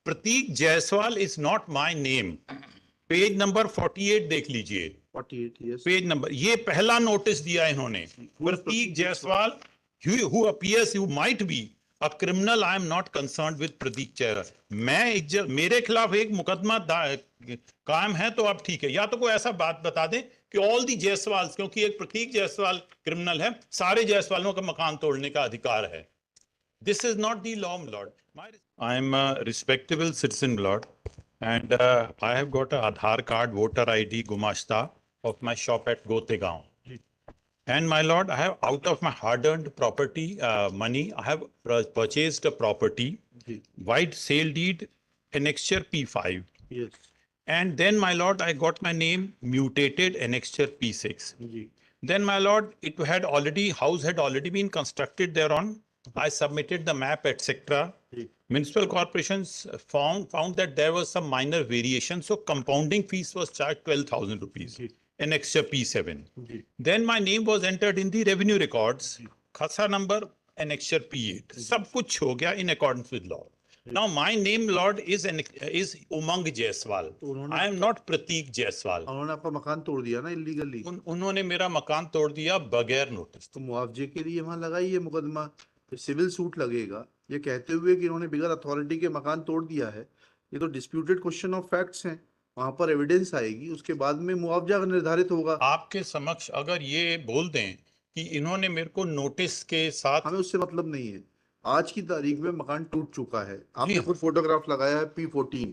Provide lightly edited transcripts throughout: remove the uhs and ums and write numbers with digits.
Prateek Jaiswal is not my name. Page number 48 देख लीजिए। 48, yes. Page number, ये पहला नोटिस दिया इन्होंने। प्रतीक Jaiswal who appears you might be a criminal, I am not concerned with प्रतीक जायसवाल। मेरे खिलाफ एक मुकदमा कायम है तो अब ठीक है, या तो कोई ऐसा बात बता दें कि ऑल दी जायसवाल, क्योंकि एक प्रतीक जायसवाल क्रिमिनल है, सारे जायसवालों का मकान तोड़ने का अधिकार है। This is not the law, my lord. I am a respectable citizen, lord, and I have got a Aadhaar card, voter ID, Gumashta of my shop at Gotegaon. And my lord, I have, out of my hard-earned property money, I have purchased a property, white sale deed, annexure P5. Yes. And then, my lord, I got my name mutated, annexure P6. Then, my lord, it had already, house had already been constructed thereon. I submitted the map, etc. Municipal corporations found that there was some minor variation, so compounding fees was charged 12,000 rupees. Annexure P7. Then my name was entered in the revenue records. Khasa number, annexure P8. Sab kuch ho gaya in accordance with law. Now my name, lord, is Umang Jaiswal. I am not Prateek Jaiswal. उन्होंने आपका मकान तोड़ दिया ना illegally. उन्होंने मेरा मकान तोड़ दिया बगैर नोटिस। तो मुआवजे के लिए वहां लगाइए मुकदमा, सिविल सूट लगेगा ये कहते हुए कि इन्होंने बिगर अथॉरिटी के मकान तोड़ दिया है। ये तो डिस्प्यूटेड क्वेश्चन ऑफ फैक्ट्स हैं, वहां पर एविडेंस आएगी, उसके बाद में मुआवजा निर्धारित होगा। आपके समक्ष अगर ये बोल दें कि इन्होंने मेरे को नोटिस के साथ, हमें उससे मतलब नहीं है। आज की तारीख में मकान टूट चुका है, आपने खुद फोटोग्राफ लगाया है P14,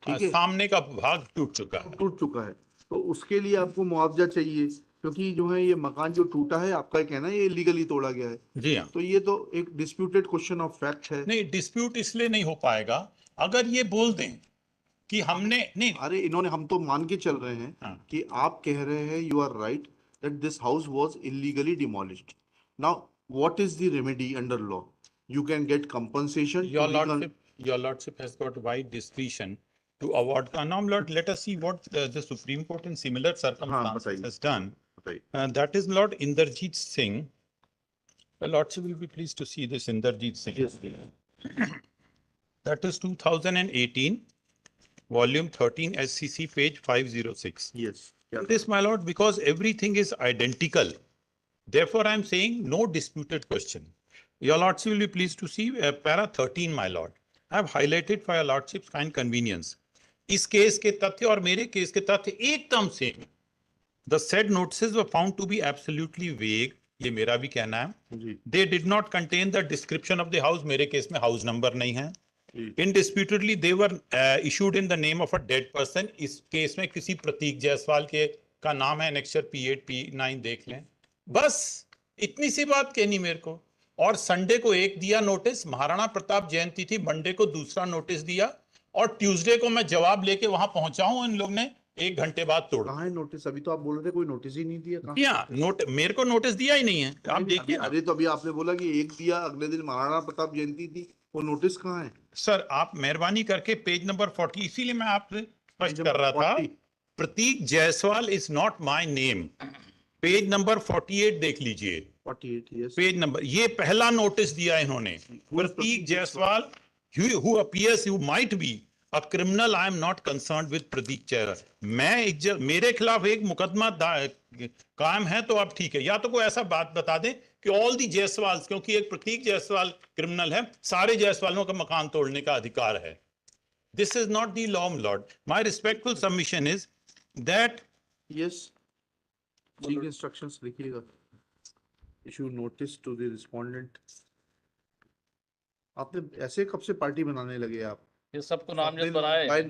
ठीक है, सामने का भाग टूट चुका है, तो उसके लिए आपको मुआवजा चाहिए, क्योंकि जो है ये मकान जो टूटा है आपका कहना है ये इलीगली तोड़ा गया है। जी हाँ। तो ये तो एक डिस्प्यूटेड क्वेश्चन ऑफ फैक्ट है। नहीं, डिस्प्यूट इसलिए नहीं हो पाएगा अगर ये बोल दें कि हमने नहीं। अरे इन्होंने, हम तो मान के चल रहे हैं कि आप कह रहे हैं you are right that this house was illegally demolished. Now what is the remedy under law? You can get compensation. Your lordship has got wide discretion to award. Now, Lord, let us see what the Supreme Court in similar circumstances has done. That is Lord Inderjeet Singh. The lordship will be pleased to see this Inderjeet Singh. Yes. That is 2018, volume 13, SCC, page 506. Yes. This, my lord, because everything is identical. Therefore, I am saying no disputed question. Your lordship will be pleased to see para 13, my lord. I have highlighted for your lordship's kind convenience. इस case के तथ्य और मेरे case के तथ्य एकदम same. The said notices were found to be absolutely vague. ये मेरा भी कहना है। They did not contain the description of the house. मेरे केस में house number नहीं है। Indisputably, they were issued in the name of a dead person. इस केस में किसी प्रतीक जायसवाल के का नाम है, annexure P8, P9 देख लें। बस इतनी सी बात कहनी मेरे को। और संडे को एक दिया नोटिस, महाराणा प्रताप जयंती थी, मंडे को दूसरा नोटिस दिया, और ट्यूसडे को मैं जवाब लेके वहां पहुंचा हूं। इन लोग ने 1 घंटे बाद तोड़। कहाँ है नोटिस? अभी तो आप बोल रहे थे कोई नोटिस ही नहीं दिया। मेरे को नोटिस दिया ही नहीं है, आप देखिए। अरे तो अभी आपने बोला कि एक दिया, अगले दिन महाराणा प्रताप जयंती थी, वो नोटिस कहाँ है? सर आप मेहरबानी करके पेज नंबर 40, इसीलिए मैं आपसे स्पष्ट कर रहा था, Prateek Jaiswal is not my name. Page number 48 देख लीजिए। 48, yes. पेज नंबर, ये पहला नोटिस दिया इन्होंने। प्रतीक Jaiswal who appears you might be a criminal, I am not concerned with प्रतीक जायसवाल। मेरे खिलाफ एक मुकदमा कायम है तो अब ठीक है, या तो कोई ऐसा बात बता दें कि ऑल दी जायसवाल, क्योंकि एक प्रतीक जायसवाल क्रिमिनल है, सारे जायसवालों का मकान तोड़ने का अधिकार है। This is not the law, my lord. My respectful submission is that yes, ठीक इंस्ट्रक्शंस लिखिएगा। Issue notice to the respondent. आपने ऐसे कब से पार्टी बनाने लगे आप? ये सबको नाम जो बनाया भाई,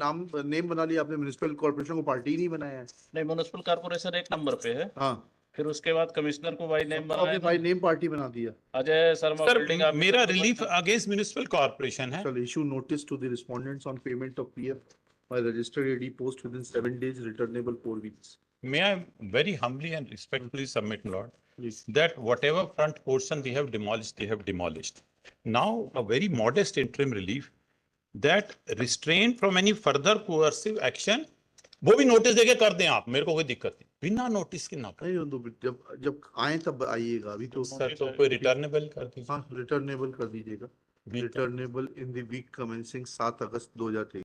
नेम बना लिया आपने, म्युनिसिपल कॉर्पोरेशन को पार्टी नहीं बनाया है। नहीं, म्युनिसिपल कॉर्पोरेशन 1 नंबर पे है। हाँ, फिर उसके बाद कमिश्नर को बाई नेम बनाया, बाई नेम पार्टी बना दिया। अजय शर्मा बिल्डिंग। मेरा रिलीफ अगेंस्ट म्युनिसिपल कॉर्पोरेशन है। चलो, issue notice to the respondents on payment of PF by registered AD post within 7 days, returnable 4 weeks. May I very humbly and respectfully submit, Lord, that whatever front portion they have demolished. Now, a very modest interim relief that restrain from any further coercive action, वो भी notice देके कर दें आप, मेरे को कोई दिक्कत नहीं, बिना नोटिस के ना नहीं, जब आए तब आइएगा। अभी तो सर तो कोई रिटर्नेबल कर दीजिए। हाँ, रिटर्नेबल कर दीजिएगा। Returnable in the week commencing 7 August 2023।